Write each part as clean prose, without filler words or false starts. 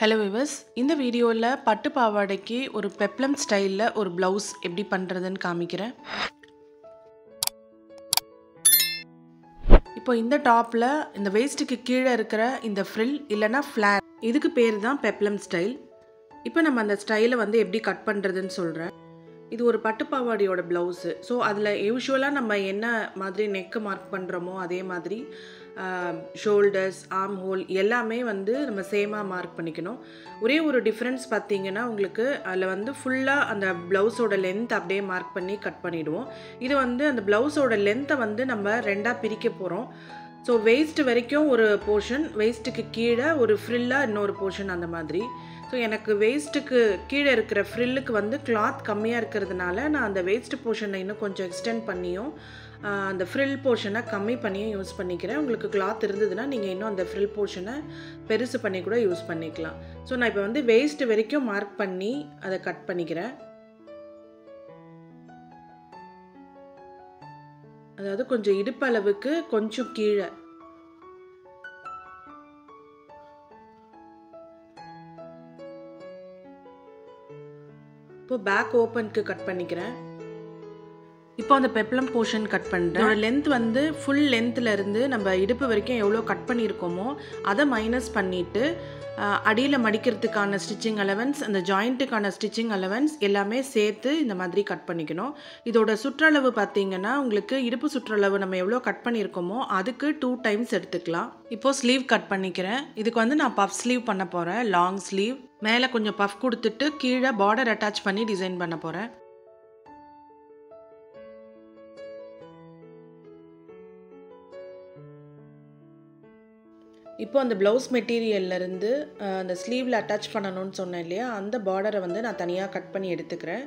Hello viewers, இந்த வீடியோல பட்டு பாவாடைக்கு ஒரு பெப்ளம் ஸ்டைல்ல ஒரு blouse எப்படி பண்றதுன்னு காமிக்கிறேன். இப்போ இந்த டாப்ல இந்த waistக்கு கீழ இருக்கிற இந்த frill இல்லனா flare இதுக்கு பேர் தான் பெப்ளம் ஸ்டைல். இப்போ நம்ம அந்த ஸ்டைலை வந்து எப்படி கட் பண்றதுன்னு சொல்றேன். இது ஒரு பட்டு பாவாடையோட blouse. ஸோ அதில் யூஷுவலாக நம்ம என்ன மாதிரி நெக்கு மார்க் பண்ணுறோமோ அதே மாதிரி ஷோல்டர்ஸ் ஆர்ம் ஹோல் எல்லாமே வந்து நம்ம சேமாக மார்க் பண்ணிக்கணும். ஒரே ஒரு டிஃப்ரென்ஸ் பார்த்தீங்கன்னா உங்களுக்கு அதில் வந்து ஃபுல்லாக அந்த ப்ளவுஸோட லென்த் அப்படியே மார்க் பண்ணி கட் பண்ணிவிடுவோம். இது வந்து அந்த ப்ளவுஸோட லென்த்தை வந்து நம்ம ரெண்டாக பிரிக்க போகிறோம். ஸோ வெயிஸ்ட் வரைக்கும் ஒரு போர்ஷன், வெயிஸ்ட்டுக்கு கீழே ஒரு ஃப்ரில்லாக இன்னொரு போர்ஷன் அந்த மாதிரி. ஸோ எனக்கு வெயிஸ்ட்டுக்கு கீழே இருக்கிற ஃப்ரில்லுக்கு வந்து கிளாத் கம்மியாக இருக்கிறதுனால நான் அந்த வெயிஸ்ட் போர்ஷனை இன்னும் கொஞ்சம் எக்ஸ்டெண்ட் பண்ணியும் அந்த ஃப்ரில் போர்ஷனை கம்மி பண்ணியும் யூஸ் பண்ணிக்கிறேன். உங்களுக்கு கிளாத் இருந்ததுன்னா நீங்கள் இன்னும் அந்த ஃப்ரில் போர்ஷனை பெருசு பண்ணி கூட யூஸ் பண்ணிக்கலாம். ஸோ நான் இப்போ வந்து வெயிஸ்ட் வரைக்கும் மார்க் பண்ணி அதை கட் பண்ணிக்கிறேன். அதாவது கொஞ்சம் இடுப்பளவுக்கு கொஞ்சம் கீழே. இப்போ பேக் ஓப்பனுக்கு கட் பண்ணிக்கிறேன். இப்போ அந்த பெப்ளம் போர்ஷன் கட் பண்ணுறேன். அதோட லென்த் வந்து ஃபுல் லென்த்தில் இருந்து நம்ம இடுப்பு வரைக்கும் எவ்வளோ கட் பண்ணியிருக்கோமோ அதை மைனஸ் பண்ணிவிட்டு அடியில் மடிக்கிறதுக்கான ஸ்டிச்சிங் அலவன்ஸ், அந்த ஜாயிண்ட்டுக்கான ஸ்டிச்சிங் அலவன்ஸ் எல்லாமே சேர்த்து இந்த மாதிரி கட் பண்ணிக்கணும். இதோட சுற்றளவு பார்த்தீங்கன்னா உங்களுக்கு இடுப்பு சுற்றளவு நம்ம எவ்வளோ கட் பண்ணியிருக்கோமோ அதுக்கு 2 டைம்ஸ் எடுத்துக்கலாம். இப்போது ஸ்லீவ் கட் பண்ணிக்கிறேன். இதுக்கு வந்து நான் பஃப் ஸ்லீவ் பண்ண போகிறேன். லாங் ஸ்லீவ் மேலே கொஞ்சம் பஃப் கொடுத்துட்டு கீழே பார்டர் அட்டாச் பண்ணி டிசைன் பண்ண போகிறேன். இப்போ அந்த ப்ளவுஸ் மெட்டீரியல்லேருந்து அந்த ஸ்லீவில் அட்டாச் பண்ணணும்னு சொன்னேன் இல்லையா, அந்த பார்டரை வந்து நான் தனியாக கட் பண்ணி எடுத்துக்கிறேன்.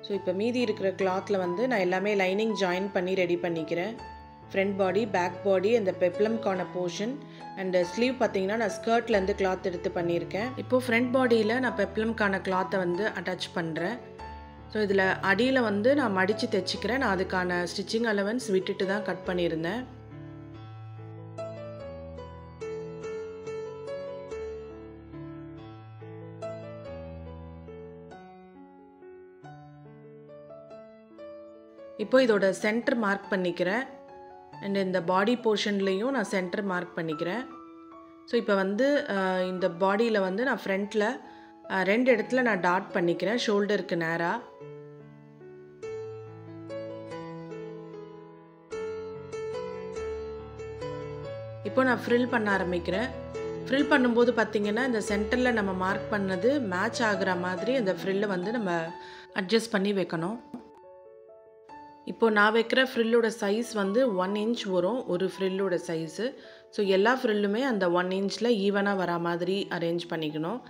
ஸோ இப்போ மீதி இருக்கிற கிளாத்தில் வந்து நான் எல்லாமே லைனிங் ஜாயின் பண்ணி ரெடி பண்ணிக்கிறேன். ஃப்ரண்ட் பாடி, பேக் பாடி, அந்த பெப்ளம்கான போர்ஷன் அண்ட் ஸ்லீவ் பார்த்தீங்கன்னா நான் ஸ்கர்ட்லேருந்து கிளாத் எடுத்து பண்ணியிருக்கேன். இப்போது ஃப்ரண்ட் பாடியில் நான் பெப்ளம்கான கிளாத்தை வந்து அட்டாச் பண்ணுறேன். ஸோ இதில் அடியில் வந்து நான் மடித்து தைச்சிக்கிறேன். நான் அதுக்கான ஸ்டிச்சிங் அலவன்ஸ் விட்டுட்டு தான் கட் பண்ணியிருந்தேன். இப்போ இதோட சென்டர் மார்க் பண்ணிக்கிறேன். அண்ட் இந்த பாடி போர்ஷன்லேயும் நான் சென்டர் மார்க் பண்ணிக்கிறேன். ஸோ இப்போ வந்து இந்த பாடியில் வந்து நான் ஃப்ரண்ட்டில் 2 இடத்துல நான் டாட் பண்ணிக்கிறேன் ஷோல்டருக்கு நேராக. இப்போ நான் ஃப்ரில் பண்ண ஆரம்பிக்கிறேன். ஃப்ரில் பண்ணும்போது பார்த்திங்கன்னா இந்த சென்டரில் நம்ம மார்க் பண்ணது மேட்ச் ஆகிற மாதிரி அந்த ஃப்ரில்லை வந்து நம்ம அட்ஜஸ்ட் பண்ணி வைக்கணும். இப்போ நான் வைக்கிற ஃப்ரில்லோட சைஸ் வந்து 1 இன்ச் வரும் ஒரு ஃப்ரில்லோட சைஸு. ஸோ எல்லா ஃப்ரில்லுமே அந்த 1 இன்ச்சில் ஈவனாக வர மாதிரி அரேஞ்ச் பண்ணிக்கணும்.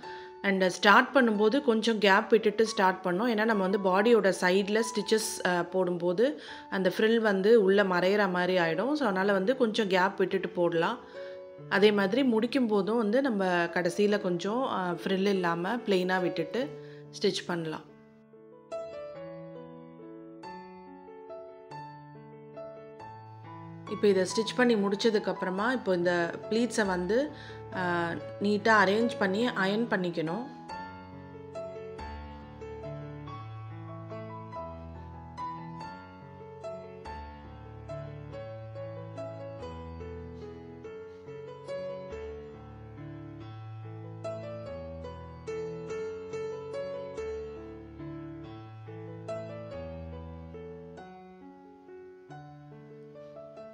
அண்ட் ஸ்டார்ட் பண்ணும்போது கொஞ்சம் கேப் விட்டுட்டு ஸ்டார்ட் பண்ணோம். ஏன்னா நம்ம வந்து பாடியோட சைடில் ஸ்டிச்சஸ் போடும்போது அந்த ஃப்ரில் வந்து உள்ளே மறையிற மாதிரி ஆகிடும். ஸோ அதனால் வந்து கொஞ்சம் கேப் விட்டுட்டு போடலாம். அதே மாதிரி முடிக்கும் போதும் வந்து நம்ம கடைசியில் கொஞ்சம் ஃப்ரில் இல்லாமல் ப்ளெயினாக விட்டுட்டு ஸ்டிச் பண்ணலாம். இப்போ இதை ஸ்டிச் பண்ணி முடிச்சதுக்கப்புறமா இப்போ இந்த ப்ளீட்ஸை வந்து நீட்டாக அரேஞ்ச் பண்ணி அயர்ன் பண்ணிக்கணும்.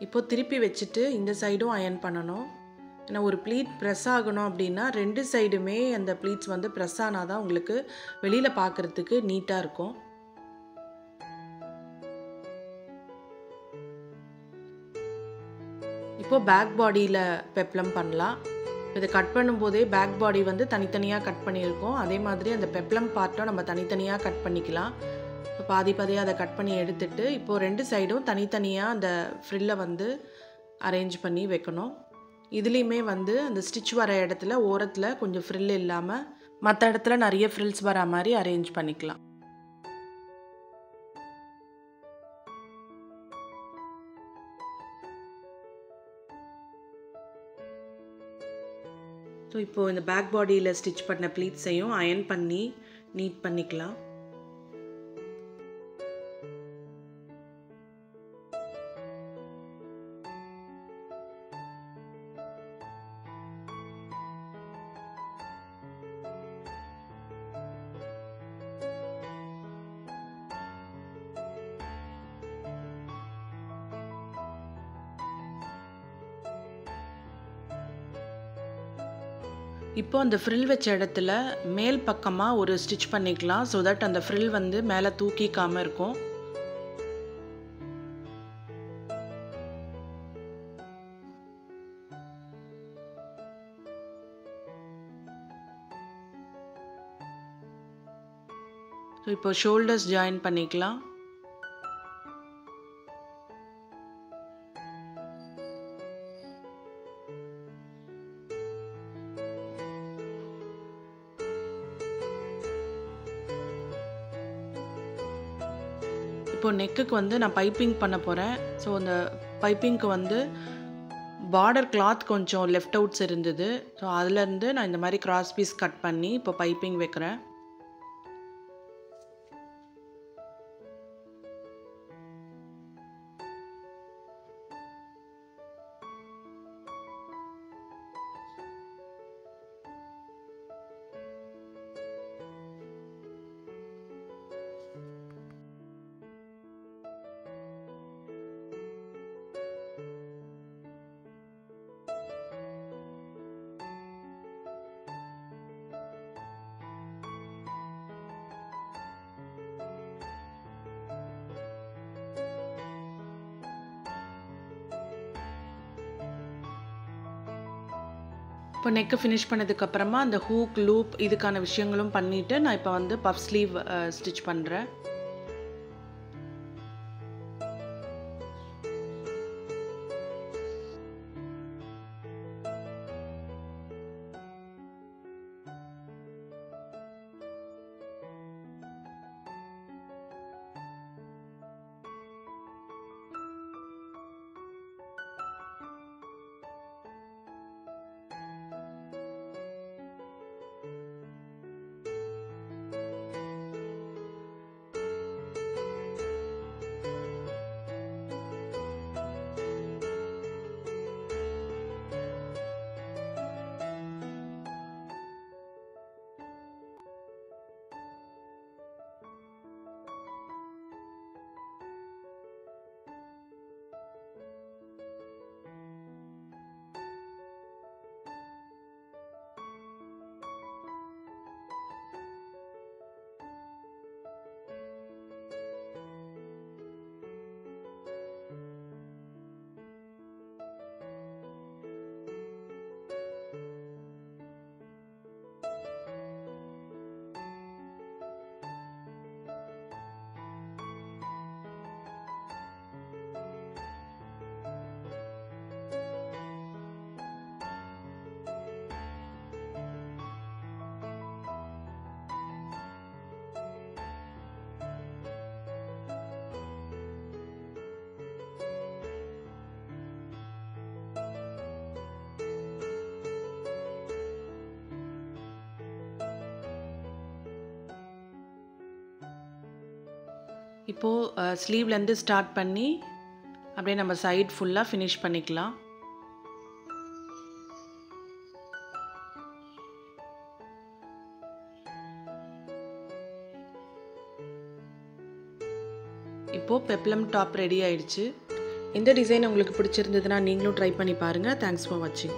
இப்போ திருப்பி வச்சுட்டு இந்த சைடும் அயர்ன் பண்ணணும். ஏன்னா ஒரு ப்ளீட் ப்ரெஸ் ஆகணும் அப்படின்னா 2 சைடுமே அந்த ப்ளீட்ஸ் வந்து ப்ரெஸ் ஆனால் தான் உங்களுக்கு வெளியில் பார்க்குறதுக்கு நீட்டாக இருக்கும். இப்போ பேக் பாடியில் பெப்ளம் பண்ணலாம். இதை கட் பண்ணும்போதே பேக் பாடி வந்து தனித்தனியாக கட் பண்ணியிருக்கோம். அதே மாதிரி அந்த பெப்ளம் பார்ட்டும் நம்ம தனித்தனியாக கட் பண்ணிக்கலாம். இப்போ பாதி பாதியாக அதை கட் பண்ணி எடுத்துட்டு இப்போது 2 சைடும் தனித்தனியாக அந்த ஃப்ரில்லை வந்து அரேஞ்ச் பண்ணி வைக்கணும். இதுலேயுமே வந்து அந்த ஸ்டிச் வர இடத்துல ஓரத்தில் கொஞ்சம் ஃப்ரில் இல்லாமல் மற்ற இடத்துல நிறைய ஃப்ரில்ஸ் வர மாதிரி அரேஞ்ச் பண்ணிக்கலாம். ஸோ இப்போது இந்த பேக் பாடியில் ஸ்டிச் பண்ண ப்ளீட்ஸையும் அயர்ன் பண்ணி நீட் பண்ணிக்கலாம். இப்போ அந்த ஃப்ரில் வச்ச இடத்துல மேல் பக்கமாக ஒரு ஸ்டிச் பண்ணிக்கலாம். ஸோ தட் அந்த ஃப்ரில் வந்து மேலே தூக்கிக்காமல் இருக்கும். ஸோ இப்போ ஷோல்டர்ஸ் ஜாயின் பண்ணிக்கலாம். இப்போ நெக்குக்கு வந்து நான் பைப்பிங் பண்ண போகிறேன். ஸோ அந்த பைப்பிங்க்கு வந்து பார்டர் கிளாத் கொஞ்சம் லெஃப்ட் அவுட்ஸ் இருந்தது. ஸோ அதுலேருந்து நான் இந்த மாதிரி கிராஸ் பீஸ் கட் பண்ணி இப்போ பைப்பிங் வைக்கிறேன். இப்போ நெக்கு ஃபினிஷ் பண்ணதுக்கப்புறமா அந்த ஹூக் லூப் இதுக்கான விஷயங்களும் பண்ணிவிட்டு நான் இப்போ வந்து பஃப் ஸ்லீவ் ஸ்டிச் பண்ணுறேன். இப்போது ஸ்லீவ்லேருந்து ஸ்டார்ட் பண்ணி அப்படியே நம்ம சைட் ஃபுல்லாக ஃபினிஷ் பண்ணிக்கலாம். இப்போது பெப்ளம் டாப் ரெடி ஆயிடுச்சு. இந்த டிசைன் உங்களுக்கு பிடிச்சிருந்ததுன்னா நீங்களும் ட்ரை பண்ணி பாருங்கள். தேங்க்ஸ் ஃபார் வாட்சிங்.